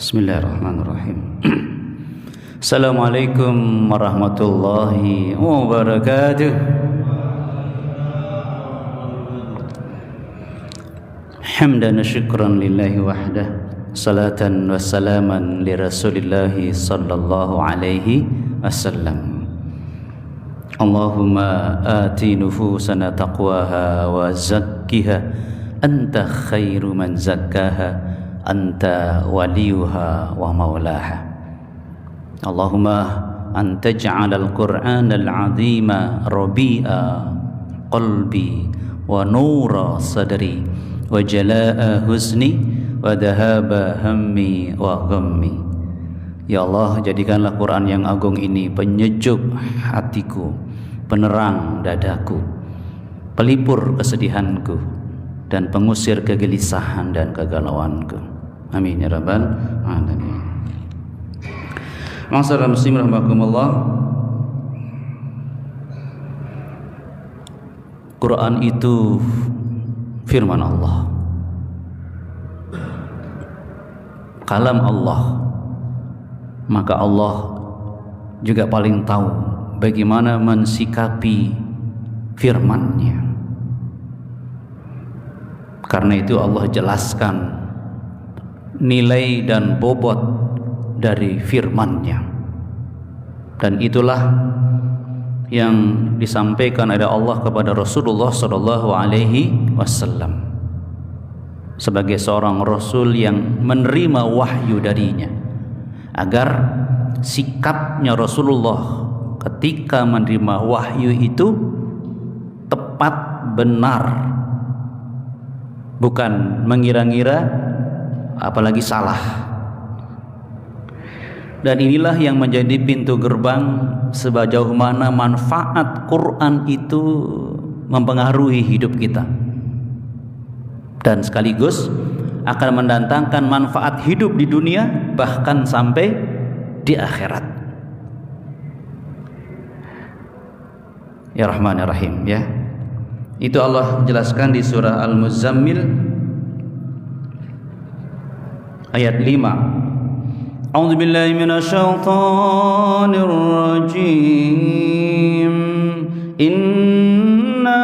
Bismillahirrahmanirrahim. Assalamualaikum warahmatullahi wabarakatuh. Hamdan wa syukran lillahi wahdah, salatan wa salaman li rasulillahi sallallahu alaihi wasallam. Allahumma ati nufusana taqwaha wa zakkiha anta khairu man zakkaha anta waliyuha wa maulaha. Allahumma anta ja'alal Qur'an al-azima rabi'a qalbi wa nura sadri wa jala'a huzni wa dhahaba hammi wa ghammi. Ya Allah, jadikanlah Quran yang agung ini penyejuk hatiku, penerang dadaku, pelipur kesedihanku, dan pengusir kegelisahan dan kegalauanku. Amin ya rabbal alamin. Ma'asyiral muslimin rahimakumullah. Quran itu firman Allah, kalam Allah. Maka Allah juga paling tahu bagaimana mensikapi firman-Nya. Karena itu Allah jelaskan nilai dan bobot dari firman-Nya. Dan itulah yang disampaikan oleh Allah kepada Rasulullah SAW sebagai seorang Rasul yang menerima wahyu darinya, agar sikapnya Rasulullah ketika menerima wahyu itu tepat, benar, bukan mengira-ngira apalagi salah. Dan inilah yang menjadi pintu gerbang sejauh mana manfaat Quran itu mempengaruhi hidup kita, dan sekaligus akan mendatangkan manfaat hidup di dunia bahkan sampai di akhirat. Ya Rahman ya Rahim, ya. Itu Allah jelaskan di surah Al-Muzammil ayat 5. A'udzu billahi minasyaitonir rajim. Inna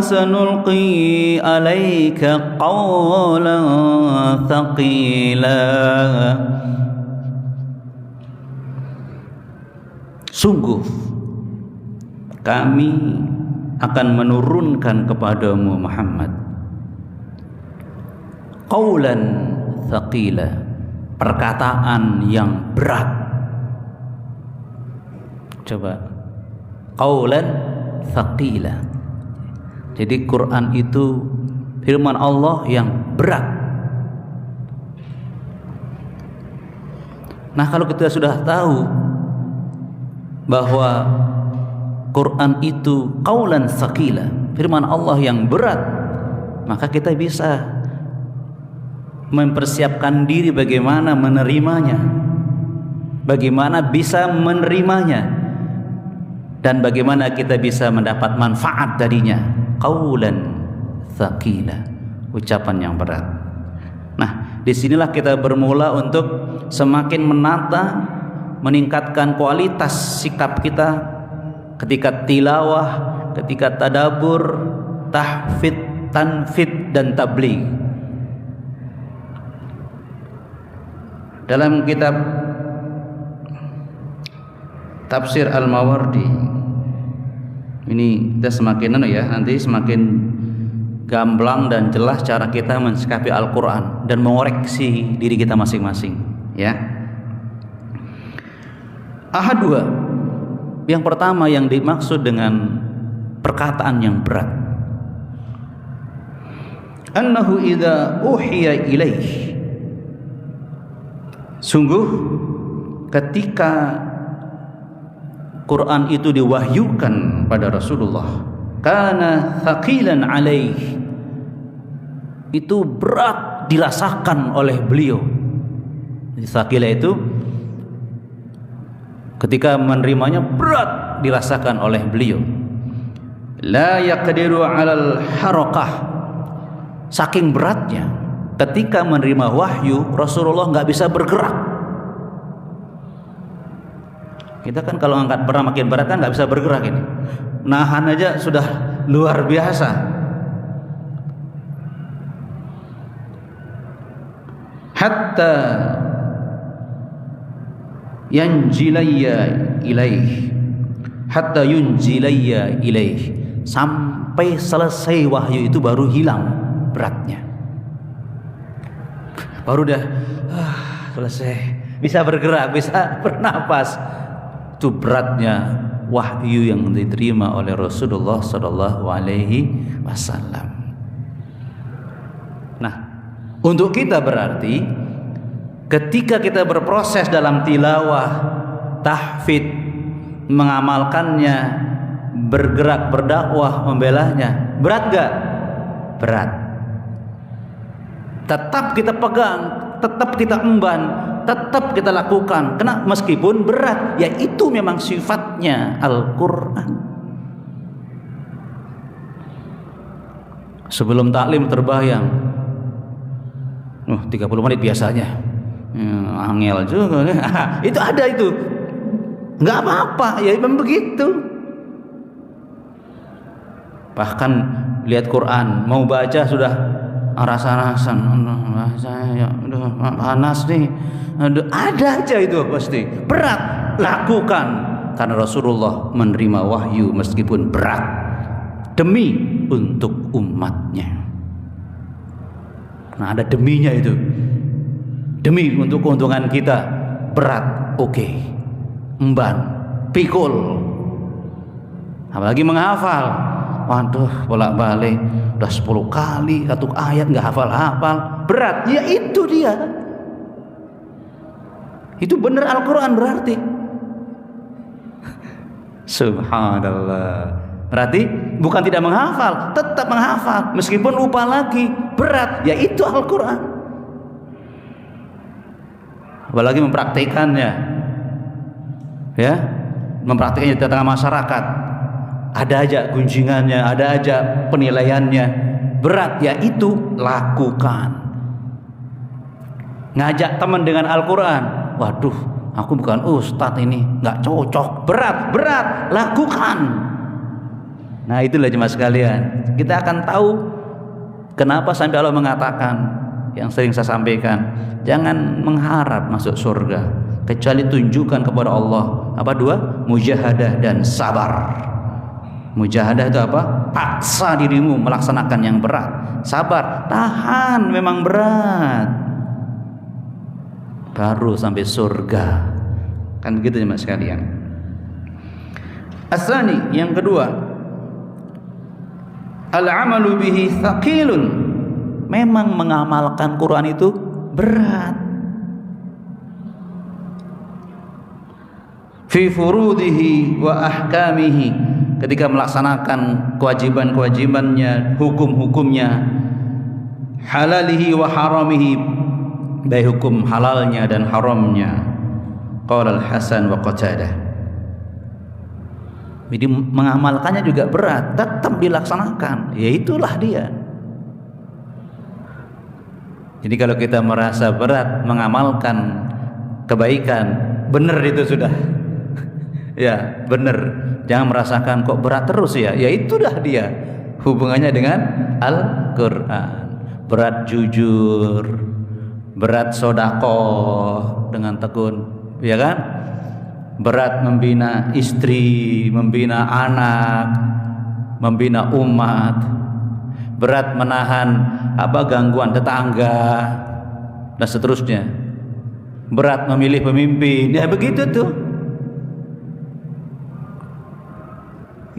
sanulqi 'alaika qawlan thaqila. Sungguh kami akan menurunkan kepadamu Muhammad qaulan thaqila, perkataan yang berat. Coba, qaulan thaqila. Jadi Quran itu firman Allah yang berat. Nah, kalau kita sudah tahu bahwa Quran itu qaulan thaqila, firman Allah yang berat, maka kita bisa mempersiapkan diri bagaimana menerimanya, bagaimana bisa menerimanya, dan bagaimana kita bisa mendapat manfaat darinya. Qaulan thaqila, ucapan yang berat. Nah, disinilah kita bermula untuk semakin menata, meningkatkan kualitas sikap kita ketika tilawah, ketika tadabbur, tahfidz, tanfidz, dan tabligh. Dalam kitab Tafsir Al-Mawardi ini kita semakin nanti semakin gamblang dan jelas cara kita mensikapi Al-Quran dan mengoreksi diri kita masing-masing, ya. Ahad dua. Yang pertama yang dimaksud dengan perkataan yang berat, annahu idza uhiya ilaih, sungguh ketika Quran itu diwahyukan pada Rasulullah, kana thaqilan alaih, itu berat dirasakan oleh beliau. Thaqila itu ketika menerimanya berat dirasakan oleh beliau. La yaqdiru 'alal harakah, saking beratnya ketika menerima wahyu Rasulullah nggak bisa bergerak. Kita kan kalau angkat berat makin berat kan nggak bisa bergerak ini. Nahan aja sudah luar biasa. Hatta yanjilayya ilaih, hatta yunjilayya ilaih, sampai selesai wahyu itu baru hilang beratnya. Baru dah selesai, bisa bergerak, bisa bernapas. Itu beratnya wahyu yang diterima oleh Rasulullah sallallahu alaihi wasallam. Nah, untuk kita berarti ketika kita berproses dalam tilawah, tahfidz, mengamalkannya, bergerak berdakwah, membelahnya, berat gak? Berat. Tetap kita pegang, tetap kita emban, tetap kita lakukan. Karena meskipun berat, ya itu memang sifatnya Al-Quran. Sebelum taklim terbayang, 30 menit biasanya, angel juga. Itu ada itu, nggak apa-apa, ya memang begitu. Bahkan lihat Quran, mau baca sudah rasa-rasan, panas nih, ada aja itu pasti berat. Lakukan karena Rasulullah menerima wahyu meskipun berat demi untuk umatnya. Nah, ada deminya itu, demi untuk keuntungan kita, berat, oke, emban, pikul. Apalagi menghafal, waduh, bolak-balik udah 10 kali satu ayat nggak hafal-hafal, berat. Ya itu dia, itu benar Al-Quran berarti. Subhanallah. Berarti bukan tidak menghafal, tetap menghafal meskipun lupa lagi, berat. Ya itu Al-Quran. Apalagi mempraktikannya, ya, mempraktikannya di tengah masyarakat, ada aja gunjingannya, ada aja penilaiannya, berat. Ya itu lakukan. Ngajak teman dengan Al-Quran, waduh, aku bukan ustadz ini, nggak cocok, berat, lakukan. Nah, itulah jemaah sekalian, kita akan tahu kenapa sampai Allah mengatakan yang sering saya sampaikan, jangan mengharap masuk surga kecuali tunjukkan kepada Allah apa dua? Mujahadah dan sabar. Mujahadah itu apa? Paksa dirimu melaksanakan yang berat. Sabar, tahan, memang berat, baru sampai surga. Kan begitu jemaah sekalian. Asani, yang kedua, al-amalu bihi thaqilun. Memang mengamalkan Quran itu berat. Fi furudihi wa ahkamihi, ketika melaksanakan kewajiban-kewajibannya, hukum-hukumnya, halalihi wa haramihi, baik hukum halalnya dan haramnya. Qala Al-Hasan wa Qatadah. Jadi mengamalkannya juga berat, tetap dilaksanakan. Ya itulah dia. Jadi kalau kita merasa berat mengamalkan kebaikan, benar itu sudah. Ya, benar. Jangan merasakan kok berat terus ya. Ya itulah dia hubungannya dengan Al-Quran. Berat jujur, berat sedekah dengan tekun, ya kan? Berat membina istri, membina anak, membina umat. Berat menahan gangguan tetangga dan seterusnya. Berat memilih pemimpin. Ya begitu tuh.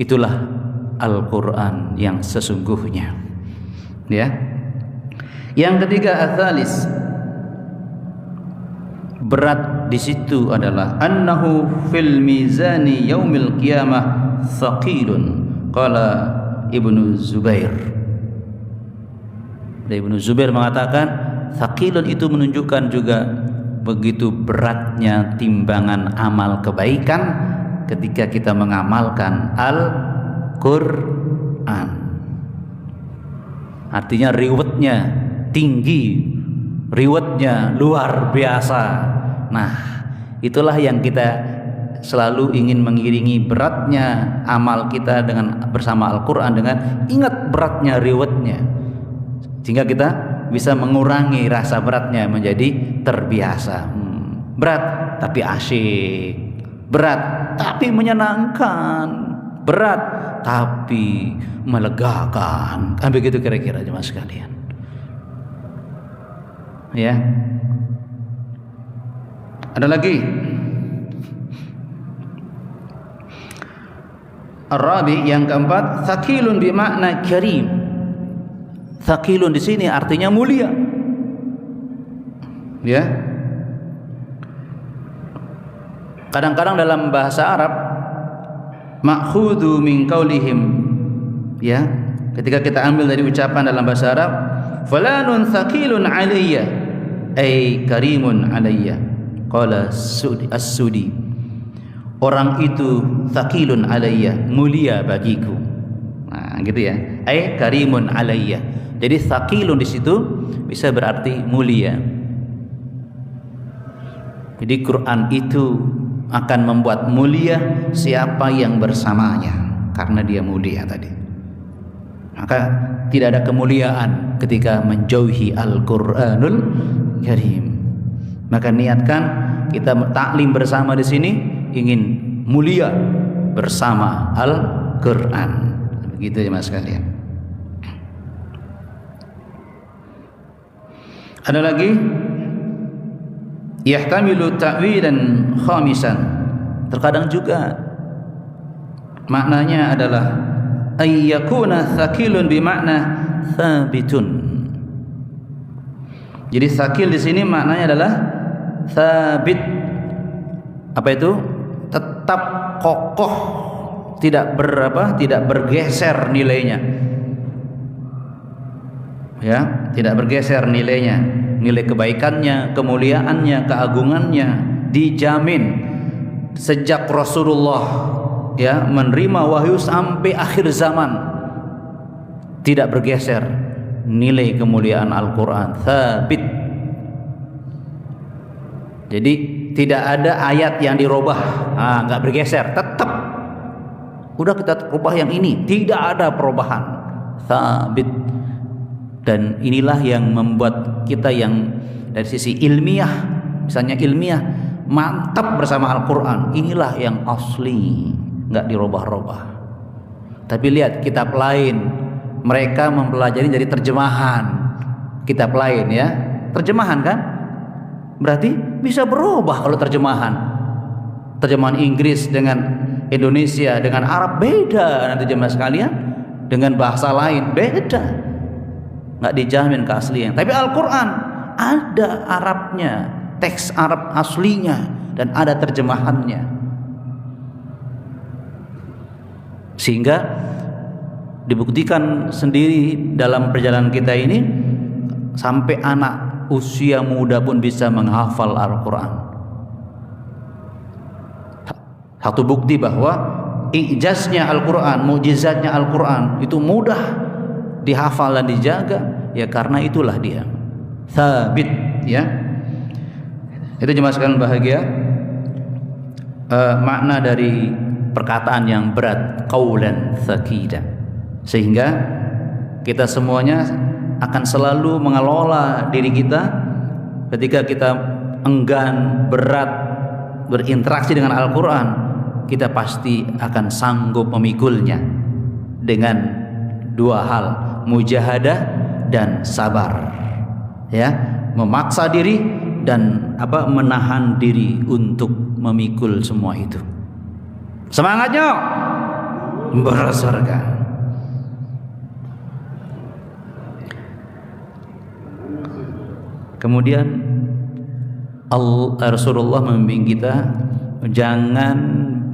Itulah Al-Quran yang sesungguhnya. Ya. Yang ketiga, ats-tsalis, berat di situ adalah annahu fil mizani yaumil qiyamah thaqilun. Qala Ibnu Zubair. Ibnu Zubair mengatakan thaqilun itu menunjukkan juga begitu beratnya timbangan amal kebaikan ketika kita mengamalkan Al-Quran. Artinya rewardnya tinggi, rewardnya luar biasa. Nah, itulah yang kita selalu ingin mengiringi beratnya amal kita dengan bersama Al-Quran, dengan ingat beratnya rewardnya, sehingga kita bisa mengurangi rasa beratnya menjadi terbiasa. Berat tapi asyik, berat tapi menyenangkan, berat tapi melegakan. Kan begitu kira-kira jemaah sekalian. Ya. Ada lagi. Ar-rabi, yang keempat, thaqilun bimakna karim. Thaqilun di sini artinya mulia. Ya. Kadang-kadang dalam bahasa Arab ma'khudhu min qaulihim, ya, ketika kita ambil dari ucapan dalam bahasa Arab, fulanun thaqilun alayya ay karimun alayya, qala as-Sudi, orang itu thaqilun alayya, mulia bagiku. Nah, gitu ya, ay karimun alayya. Jadi thaqilun di situ bisa berarti mulia. Jadi Quran itu akan membuat mulia siapa yang bersamanya, karena dia mulia tadi. Maka tidak ada kemuliaan ketika menjauhi Al-Qur'anul Karim. Maka niatkan kita taklim bersama di sini ingin mulia bersama Al-Qur'an. Begitu ya Mas sekalian. Ada lagi, yahtamilu ta'wilan khamisan. Terkadang juga maknanya adalah ayyakuna thaqilun bimakna thabitun. Jadi thaqil di sini maknanya adalah thabit. Apa itu? Tetap kokoh, tidak tidak bergeser nilainya. Ya, tidak bergeser nilainya, nilai kebaikannya, kemuliaannya, keagungannya dijamin sejak Rasulullah ya menerima wahyu sampai akhir zaman, tidak bergeser nilai kemuliaan Al-Quran, thabit. Jadi tidak ada ayat yang dirubah, nggak bergeser, tetap udah kita rubah yang ini, tidak ada perubahan, thabit. Dan inilah yang membuat kita yang dari sisi ilmiah, misalnya ilmiah, mantap bersama Al-Quran. Inilah yang asli, nggak dirubah-rubah. Tapi lihat kitab lain, mereka mempelajari dari terjemahan kitab lain, ya, terjemahan kan, berarti bisa berubah. Kalau terjemahan Inggris dengan Indonesia dengan Arab beda, nanti jemaah sekalian, dengan bahasa lain beda, nggak dijamin keaslian. Tapi Al-Quran ada Arabnya, teks Arab aslinya, dan ada terjemahannya, sehingga dibuktikan sendiri dalam perjalanan kita ini sampai anak usia muda pun bisa menghafal Al-Quran. Satu bukti bahwa ijaznya Al-Quran, mukjizatnya Al-Quran itu mudah dihafal dan dijaga, ya karena itulah dia thabit, ya. Itu jemaah sekalian bahagia, makna dari perkataan yang berat, qaulan tsaqila, sehingga kita semuanya akan selalu mengelola diri kita ketika kita enggan, berat berinteraksi dengan Al-Quran, kita pasti akan sanggup memikulnya dengan dua hal, mujahadah dan sabar, ya, memaksa diri dan menahan diri untuk memikul semua itu. Semangatnya bersurga. Kemudian Rasulullah membimbing kita jangan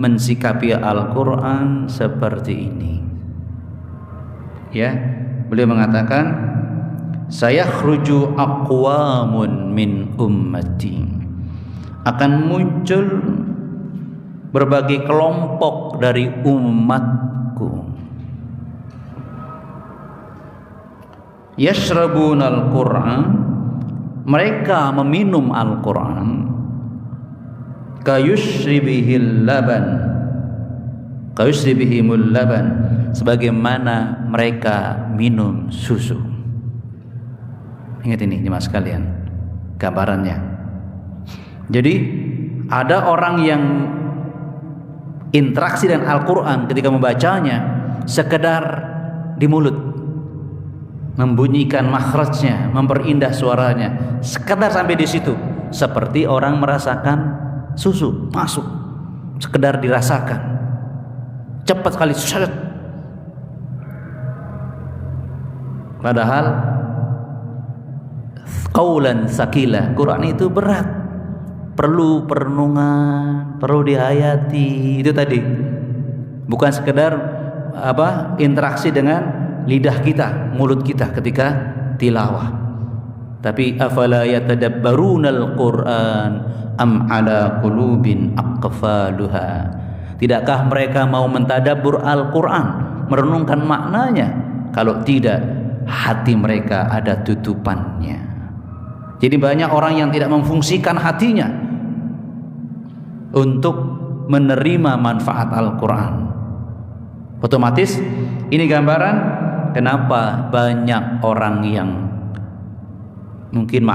mensikapi Al-Quran seperti ini, ya. Beliau mengatakan, sayakhruju aqwamun min ummati, akan muncul berbagai kelompok dari umatku, yashrabunal Qur'an, mereka meminum Al-Qur'an, kayushribihil kayushribihimul laban, sebagaimana mereka minum susu. Ingat ini mas sekalian gambarannya. Jadi ada orang yang interaksi dengan Al-Quran ketika membacanya sekedar di mulut, membunyikan makhrajnya, memperindah suaranya, sekedar sampai di situ, seperti orang merasakan susu masuk, sekedar dirasakan, cepat sekali. Padahal qaulan sakila, Quran itu berat, perlu perenungan, perlu dihayati. Itu tadi bukan sekedar interaksi dengan lidah kita, mulut kita ketika tilawah, tapi afala yatadabbarunal Qur'an am ala qulubin aqfaluha, tidakkah mereka mau mentadabbur Al-Quran, merenungkan maknanya? Kalau tidak, hati mereka ada tutupannya. Jadi banyak orang yang tidak memfungsikan hatinya untuk menerima manfaat Al-Quran. Otomatis ini gambaran kenapa banyak orang yang mungkin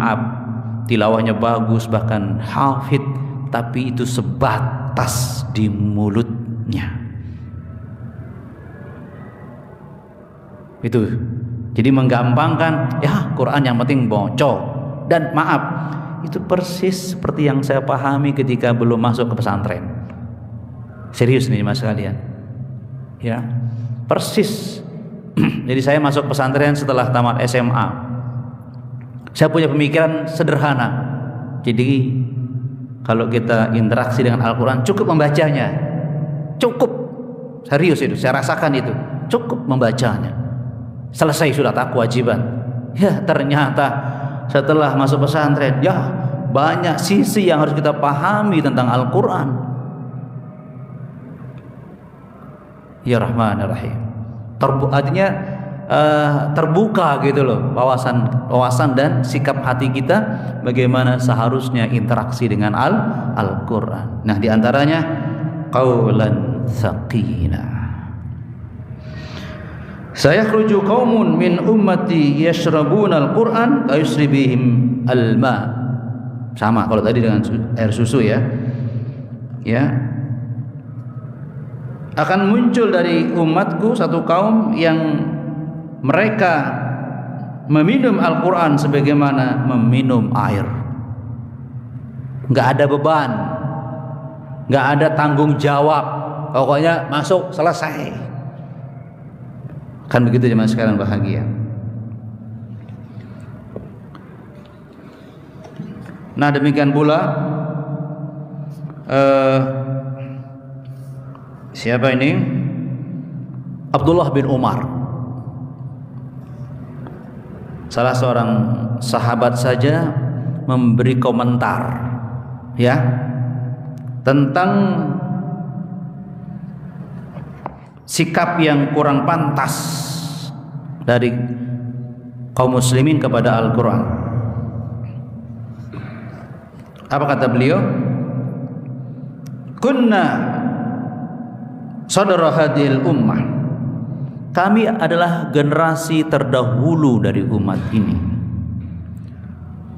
tilawahnya bagus, bahkan hafid, tapi itu sebatas di mulutnya. Itu jadi menggampangkan, ya Quran yang penting bocor. Dan itu persis seperti yang saya pahami ketika belum masuk ke pesantren. Serius nih mas sekalian, ya persis. Jadi saya masuk pesantren setelah tamat SMA. Saya punya pemikiran sederhana. Jadi kalau kita interaksi dengan Al-Quran, cukup membacanya, cukup. Serius itu, saya rasakan itu, cukup membacanya. Selesai sudah, tak kewajiban. Ya ternyata setelah masuk pesantren, ya banyak sisi yang harus kita pahami tentang Al-Quran. Ya Rahman Rahim. Artinya terbuka gitu loh wawasan dan sikap hati kita bagaimana seharusnya interaksi dengan Al-Quran. Nah diantaranya qaulan tsaqila. Sayakhruju qaumun min ummati yashrabuna al-Qur'an kayusribihim al-ma. Sama kalau tadi dengan air susu ya. Ya. Akan muncul dari umatku satu kaum yang mereka meminum Al-Qur'an sebagaimana meminum air. Enggak ada beban. Enggak ada tanggung jawab. Pokoknya masuk selesai. Kan begitu zaman sekarang bahagia. Nah demikian pula siapa ini? Abdullah bin Umar, salah seorang sahabat saja memberi komentar ya tentang sikap yang kurang pantas dari kaum muslimin kepada Al-Quran. Apa kata beliau? Kunna sadara hadhil ummah, kami adalah generasi terdahulu dari umat ini.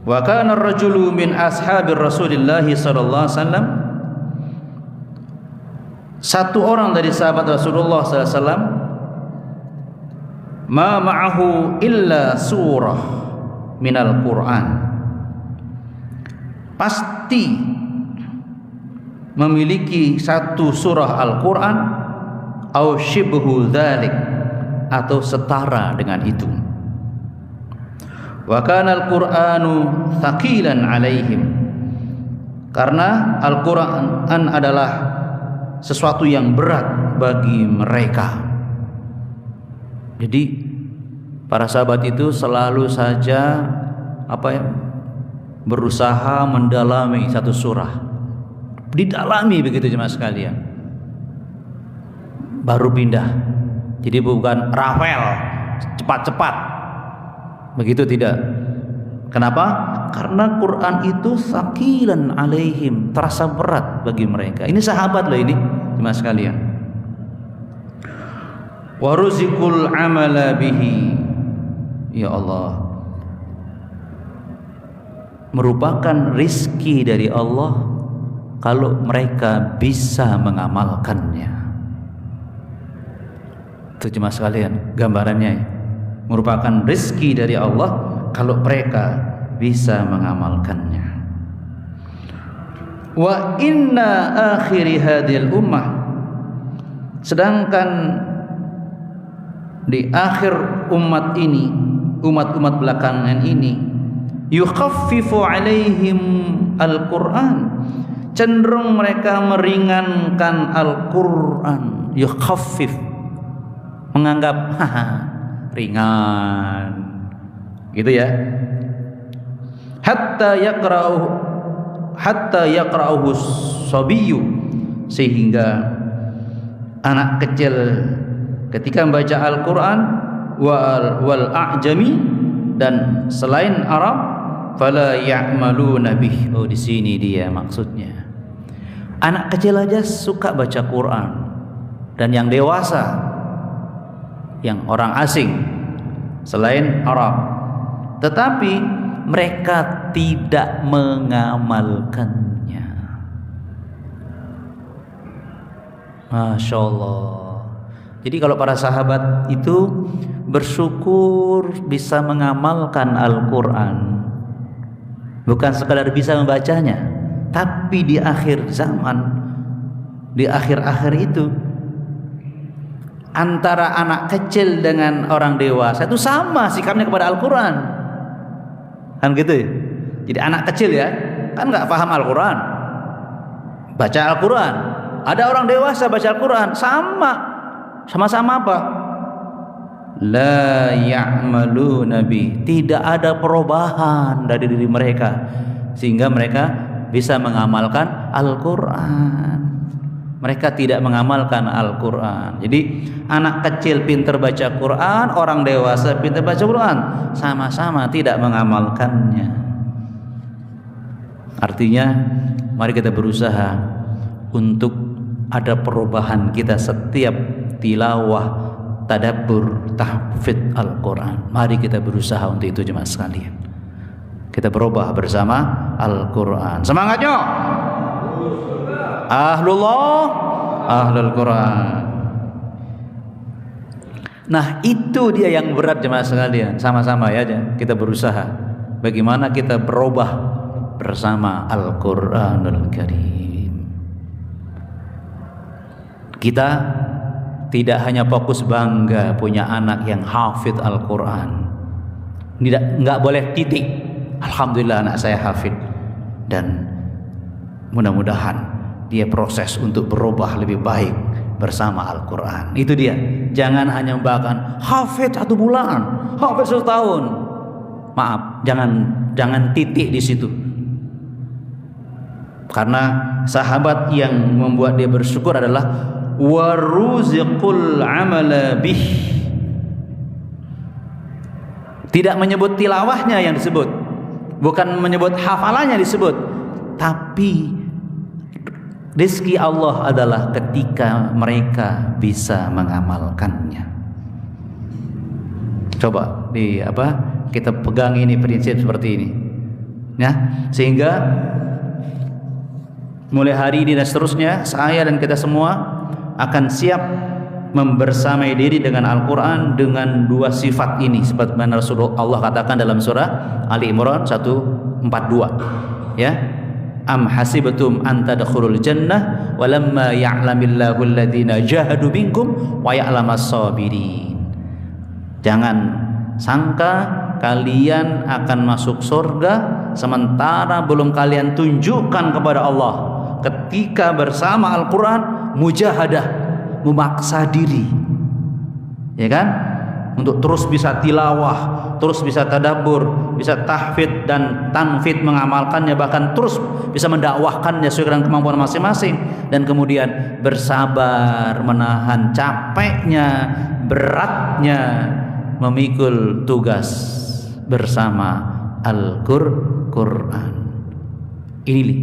Wa kana ar-rajulu min ashabir Rasulillah sallallahu alaihi wasallam, satu orang dari sahabat Rasulullah SAW, ma ma'ahu illa surah minal Quran, pasti memiliki satu surah Al-Quran, au shibhu dzalik, atau setara dengan itu. Wa kana al-Qur'anu thaqilan alaihim, karena Al-Quran adalah sesuatu yang berat bagi mereka. Jadi para sahabat itu selalu saja berusaha mendalami satu surah, didalami begitu jemaah sekalian, baru pindah. Jadi bukan rafel cepat-cepat, Begitu tidak? Kenapa? Karena Quran itu saqilan alaihim, terasa berat bagi mereka. Ini sahabat loh ini, jemaah sekalian. Wa ruzikul amala bihi. Ya Allah, merupakan rizki dari Allah kalau mereka bisa mengamalkannya. Itu jemaah sekalian gambarannya ya. Merupakan rizki dari Allah kalau mereka bisa mengamalkannya. Wa inna akhiri hadhil ummah, sedangkan di akhir umat ini, umat-umat belakangan ini, yukhaffifu alaihim al-Quran, cenderung mereka meringankan Al-Quran. Yukhaffif, menganggap ringan, gitu ya. Hatta yaqra'uhu sabiyyu, sehingga anak kecil ketika membaca Al-Quran wal a'jami, dan selain Arab, fala ya'maluna bih. Oh, di sini dia maksudnya. Anak kecil aja suka baca Quran, dan yang dewasa, yang orang asing selain Arab, tetapi mereka tidak mengamalkannya. Masya Allah. Jadi kalau para sahabat itu bersyukur bisa mengamalkan Al-Quran, bukan sekadar bisa membacanya, tapi di akhir zaman, di akhir-akhir itu, antara anak kecil dengan orang dewasa itu sama sikapnya kepada Al-Quran, kan gitu ya. Jadi anak kecil ya kan nggak paham Al-Quran, baca Al-Quran. Ada orang dewasa baca Al-Quran, sama-sama apa? La ya'maluna bi, tidak ada perubahan dari diri mereka sehingga mereka bisa mengamalkan Al-Quran. Mereka tidak mengamalkan Al-Quran. Jadi anak kecil pintar baca Quran, orang dewasa pintar baca Quran, sama-sama tidak mengamalkannya. Artinya mari kita berusaha untuk ada perubahan kita setiap tilawah, tadabbur, tahfidz Al-Quran. Mari kita berusaha untuk itu jemaah sekalian. Kita berubah bersama Al-Quran. Semangatnya Ahlullah, Ahlul Quran. Nah itu dia yang berat jemaah sekalian. Sama-sama ya kita berusaha bagaimana kita berubah bersama Al-Quranul Karim. Kita tidak hanya fokus bangga punya anak yang hafid Al-Quran. Nggak boleh titik, alhamdulillah anak saya hafid, dan mudah-mudahan dia proses untuk berubah lebih baik bersama Al-Quran. Itu dia. Jangan hanya membanggakan hafid 1 bulan, hafid 1 tahun. Maaf, jangan titik di situ. Karena sahabat yang membuat dia bersyukur adalah waruziqul amala bih. Tidak menyebut tilawahnya yang disebut, bukan menyebut hafalannya disebut, tapi rizki Allah adalah ketika mereka bisa mengamalkannya. Coba kita pegang ini prinsip seperti ini, ya, sehingga mulai hari ini dan seterusnya saya dan kita semua akan siap membersamai diri dengan Al-Quran dengan 2 sifat ini, seperti mana Rasulullah katakan dalam surah Ali Imran 142, ya. Am hasibtum an tadkhulul jannah walamma ya'lamillahu alladhina jahadu minkum wa ya'lamas sabirin. Jangan sangka kalian akan masuk surga sementara belum kalian tunjukkan kepada Allah ketika bersama Al-Quran mujahadah, memaksa diri, ya kan, untuk terus bisa tilawah, terus bisa tadabbur, bisa tahfidz dan tanfidz mengamalkannya, bahkan terus bisa mendakwahkannya sesuai dengan kemampuan masing-masing, dan kemudian bersabar menahan capeknya, beratnya memikul tugas bersama Al-Qur'an. Ini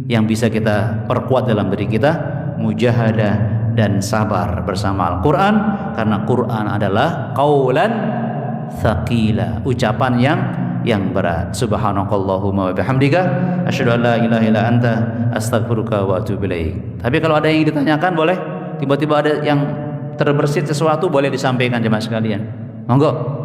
yang bisa kita perkuat dalam diri kita, mujahadah dan sabar bersama Al-Qur'an, karena Qur'an adalah qaulan tsaqila, ucapan yang berat. Subhanakallahumma wa bihamdika asyhadu an la ilaha illa anta astaghfiruka wa atubu ilaik. Tapi kalau ada yang ditanyakan boleh, tiba-tiba ada yang terbersit sesuatu boleh disampaikan jemaah sekalian. Monggo.